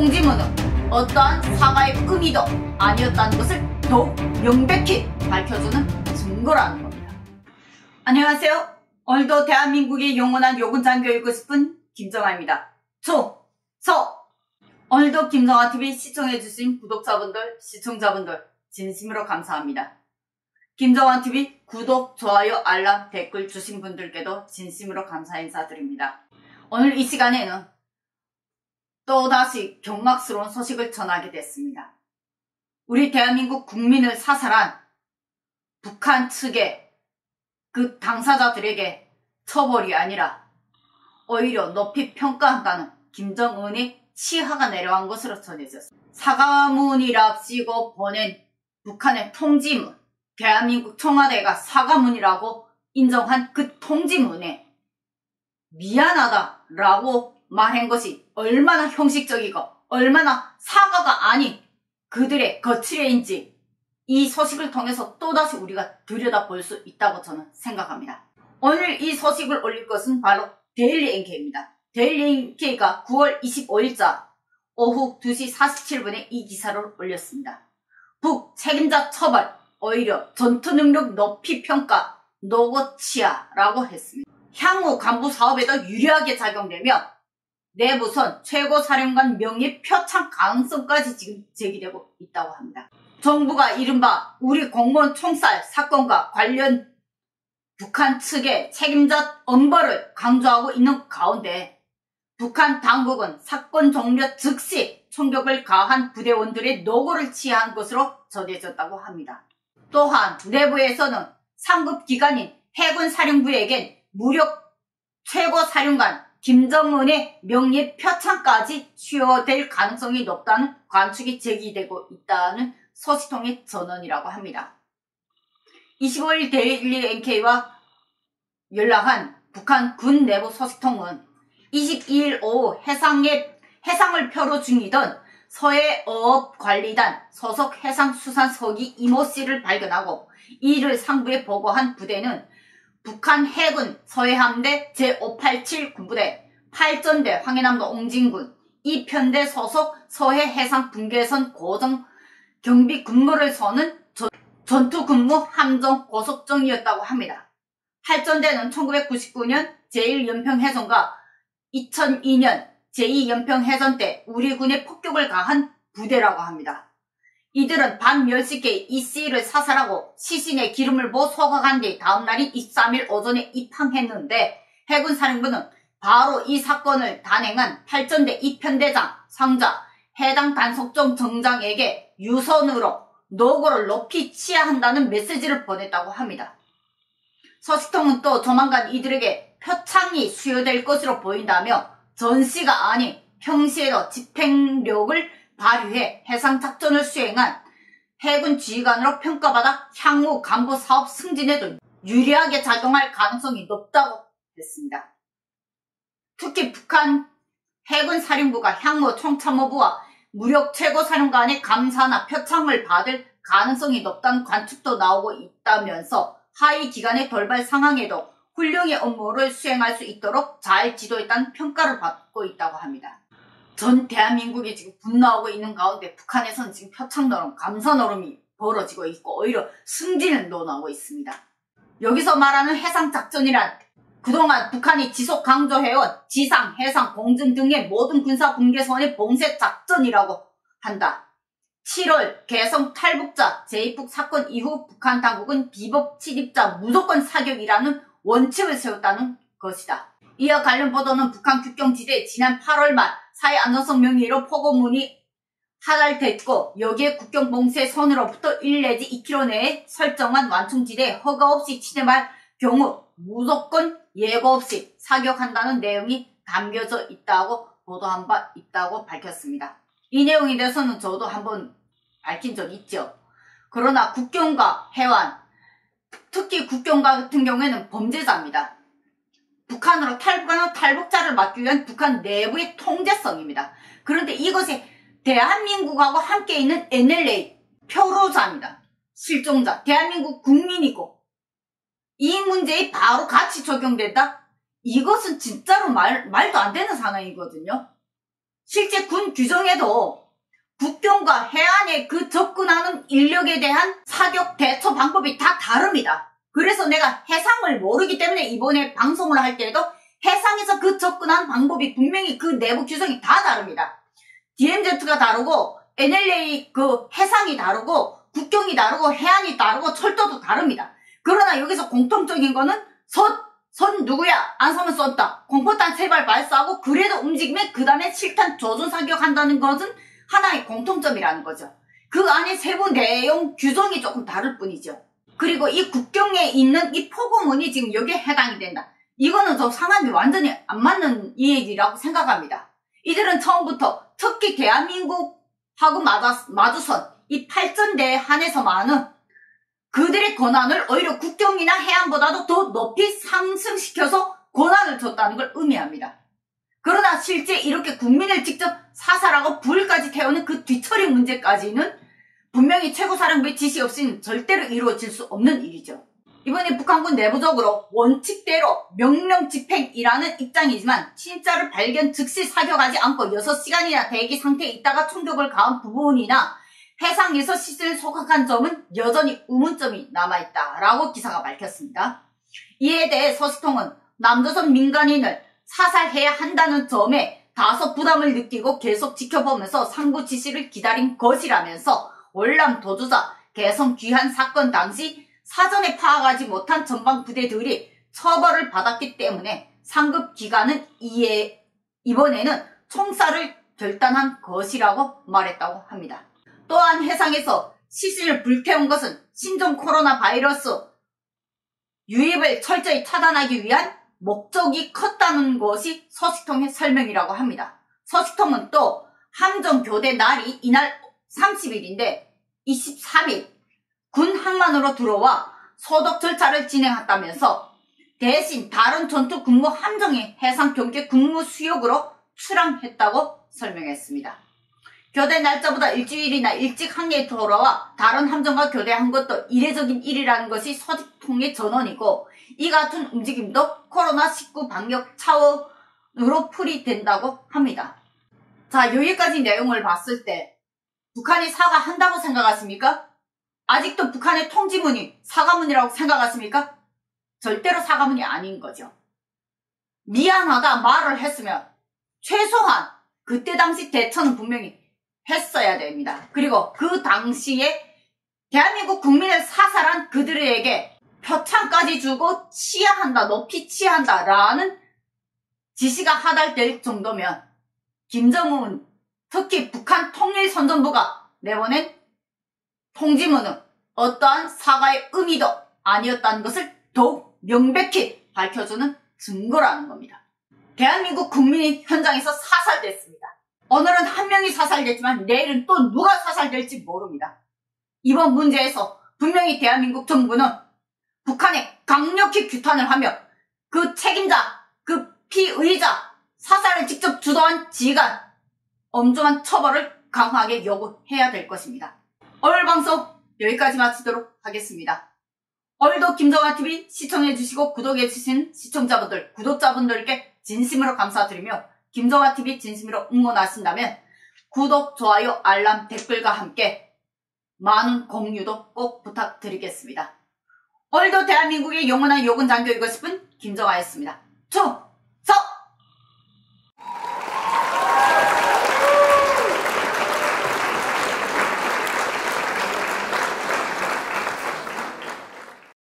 통지문은 어떠한 사과의 의미도 아니었다는 것을 더욱 명백히 밝혀주는 증거라는 겁니다. 안녕하세요. 오늘도 대한민국의 영원한 요군장 교육을 싶은 김정아입니다. 오늘도 김정아TV 시청해주신 구독자분들, 시청자분들 진심으로 감사합니다. 김정아TV 구독, 좋아요, 알람, 댓글 주신 분들께도 진심으로 감사 인사드립니다. 오늘 이 시간에는 또다시 경악스러운 소식을 전하게 됐습니다. 우리 대한민국 국민을 사살한 북한 측의 그 당사자들에게 처벌이 아니라 오히려 높이 평가한다는 김정은의 치하가 내려간 것으로 전해졌습니다. 사과문이랍시고 보낸 북한의 통지문, 대한민국 청와대가 사과문이라고 인정한 그 통지문에 미안하다라고 말한 것이 얼마나 형식적이고 얼마나 사과가 아닌 그들의 거칠애인지 이 소식을 통해서 또다시 우리가 들여다볼 수 있다고 저는 생각합니다. 오늘 이 소식을 올릴 것은 바로 데일리 NK입니다. 데일리 NK가 9월 25일자 오후 2시 47분에 이 기사를 올렸습니다. 북 책임자 처벌, 오히려 전투능력 높이 평가, 노고치아라고 했습니다. 향후 간부 사업에도 유리하게 작용되며 내부선 최고사령관 명예 표창 가능성까지 지금 제기되고 있다고 합니다. 정부가 이른바 우리 공무원 총살 사건과 관련 북한 측의 책임자 엄벌을 강조하고 있는 가운데 북한 당국은 사건 종료 즉시 총격을 가한 부대원들의 노고를 취한 것으로 전해졌다고 합니다. 또한 내부에서는 상급 기관인 해군사령부에겐 무력 최고사령관 김정은의 명예 표창까지 수여될 가능성이 높다는 관측이 제기되고 있다는 소식통의 전언이라고 합니다. 25일 데일리 NK와 연락한 북한 군 내부 소식통은 22일 오후 해상을 표로 중이던 서해어업관리단 소속 해상수산서기 이모 씨를 발견하고 이를 상부에 보고한 부대는 북한 해군 서해함대 제587 군부대 8전대 황해남도 옹진군 2편대 소속 서해해상분계선 고정 경비 근무를 서는 전투근무 함정 고속정이었다고 합니다. 8전대는 1999년 제1연평해전과 2002년 제2연평해전 때 우리 군에 폭격을 가한 부대라고 합니다. 이들은 밤 10시께 이 씨를 사살하고 시신에 기름을 부어 소각한 뒤 다음날인 23일 오전에 입항했는데 해군사령부는 바로 이 사건을 단행한 8전대 2편대장 상자 해당 단속정 정장에게 유선으로 노고를 높이 치하한다는 메시지를 보냈다고 합니다. 소식통은 또 조만간 이들에게 표창이 수여될 것으로 보인다며 전시가 아닌 평시에도 집행력을 발휘해 해상작전을 수행한 해군 지휘관으로 평가받아 향후 간부 사업 승진에도 유리하게 작용할 가능성이 높다고 했습니다. 특히 북한 해군사령부가 향후 총참모부와 무력 최고사령관의 감사나 표창을 받을 가능성이 높다는 관측도 나오고 있다면서 하위 기관의 돌발 상황에도 훌륭히 업무를 수행할 수 있도록 잘 지도했다는 평가를 받고 있다고 합니다. 전 대한민국이 지금 분노하고 있는 가운데 북한에서는 지금 표창노름, 감사노름이 벌어지고 있고 오히려 승진을 논하고 있습니다. 여기서 말하는 해상작전이란 그동안 북한이 지속 강조해온 지상, 해상, 공중 등의 모든 군사분계선의 봉쇄작전이라고 한다. 7월 개성 탈북자 제2북 사건 이후 북한 당국은 비법 침입자 무조건 사격이라는 원칙을 세웠다는 것이다. 이와 관련 보도는 북한 국경지대에 지난 8월 말 사회안전성 명의로 포고문이 하달됐고 여기에 국경봉쇄선으로부터 1 내지 2km 내에 설정한 완충지대에 허가 없이 침입할 경우 무조건 예고 없이 사격한다는 내용이 담겨져 있다고 보도한 바 있다고 밝혔습니다. 이 내용에 대해서는 저도 한번 밝힌 적이 있죠. 그러나 국경과 해완, 특히 국경과 같은 경우에는 범죄자입니다. 북한으로 탈북하는 탈북자를 막기 위한 북한 내부의 통제성입니다. 그런데 이것이 대한민국하고 함께 있는 NLA 표로자입니다. 실종자, 대한민국 국민이고 이 문제에 바로 같이 적용된다? 이것은 진짜로 말도 안 되는 상황이거든요. 실제 군 규정에도 국경과 해안에 그 접근하는 인력에 대한 사격 대처 방법이 다 다릅니다. 그래서 내가 해상을 모르기 때문에 이번에 방송을 할 때에도 해상에서 그 접근하는 방법이 분명히 그 내부 규정이 다 다릅니다. DMZ가 다르고 NLA 그 해상이 다르고 국경이 다르고 해안이 다르고 철도도 다릅니다. 그러나 여기서 공통적인 거는 선 누구야? 안 서면 쏜다. 공포탄 3발 발사하고 그래도 움직이면 그 다음에 실탄 조준 사격한다는 것은 하나의 공통점이라는 거죠. 그 안에 세부 내용 규정이 조금 다를 뿐이죠. 그리고 이 국경에 있는 이 포고문이 지금 여기에 해당이 된다. 이거는 저 상황이 완전히 안 맞는 이야기라고 생각합니다. 이들은 처음부터 특히 대한민국하고 마주선 이 팔전대에 한해서만은 그들의 권한을 오히려 국경이나 해안보다도 더 높이 상승시켜서 권한을 줬다는 걸 의미합니다. 그러나 실제 이렇게 국민을 직접 사살하고 불까지 태우는 그 뒤처리 문제까지는 분명히 최고사령부의 지시 없이는 절대로 이루어질 수 없는 일이죠. 이번에 북한군 내부적으로 원칙대로 명령 집행이라는 입장이지만 진짜를 발견 즉시 사격하지 않고 6시간이나 대기 상태에 있다가 총격을 가한 부분이나 해상에서 시신을 소각한 점은 여전히 의문점이 남아있다라고 기사가 밝혔습니다. 이에 대해 서식통은 남조선 민간인을 사살해야 한다는 점에 다소 부담을 느끼고 계속 지켜보면서 상부 지시를 기다린 것이라면서 월남 도주자 개성 귀한 사건 당시 사전에 파악하지 못한 전방 부대들이 처벌을 받았기 때문에 상급 기관은 이번에는 총살을 결단한 것이라고 말했다고 합니다. 또한 해상에서 시신을 불태운 것은 신종 코로나 바이러스 유입을 철저히 차단하기 위한 목적이 컸다는 것이 서식통의 설명이라고 합니다. 서식통은 또 함정교대 날이 이날 30일인데 23일 군 항만으로 들어와 소독 절차를 진행했다면서 대신 다른 전투 군무 함정이 해상 경계 군무 수역으로 출항했다고 설명했습니다. 교대 날짜보다 일주일이나 일찍 항해에 돌아와 다른 함정과 교대한 것도 이례적인 일이라는 것이 서식통의 전언이고 이 같은 움직임도 코로나19 방역 차원으로 풀이된다고 합니다. 자, 여기까지 내용을 봤을 때 북한이 사과한다고 생각하십니까? 아직도 북한의 통지문이 사과문이라고 생각하십니까? 절대로 사과문이 아닌 거죠. 미안하다 말을 했으면 최소한 그때 당시 대처는 분명히 했어야 됩니다. 그리고 그 당시에 대한민국 국민을 사살한 그들에게 표창까지 주고 치하한다, 높이 치하한다라는 지시가 하달될 정도면 김정은, 특히 북한 통일선전부가 내보낸 통지문은 어떠한 사과의 의미도 아니었다는 것을 더욱 명백히 밝혀주는 증거라는 겁니다. 대한민국 국민이 현장에서 사살됐습니다. 오늘은 한 명이 사살됐지만 내일은 또 누가 사살될지 모릅니다. 이번 문제에서 분명히 대한민국 정부는 북한에 강력히 규탄을 하며 그 책임자, 그 피의자, 사살을 직접 주도한 지휘관 엄중한 처벌을 강하게 요구해야 될 것입니다. 오늘 방송 여기까지 마치도록 하겠습니다. 오늘도 김정아TV 시청해주시고 구독해주신 시청자분들, 구독자분들께 진심으로 감사드리며 김정아TV 진심으로 응원하신다면 구독, 좋아요, 알람, 댓글과 함께 많은 공유도 꼭 부탁드리겠습니다. 오늘도 대한민국의 영원한 요군 장교이고 싶은 김정아였습니다.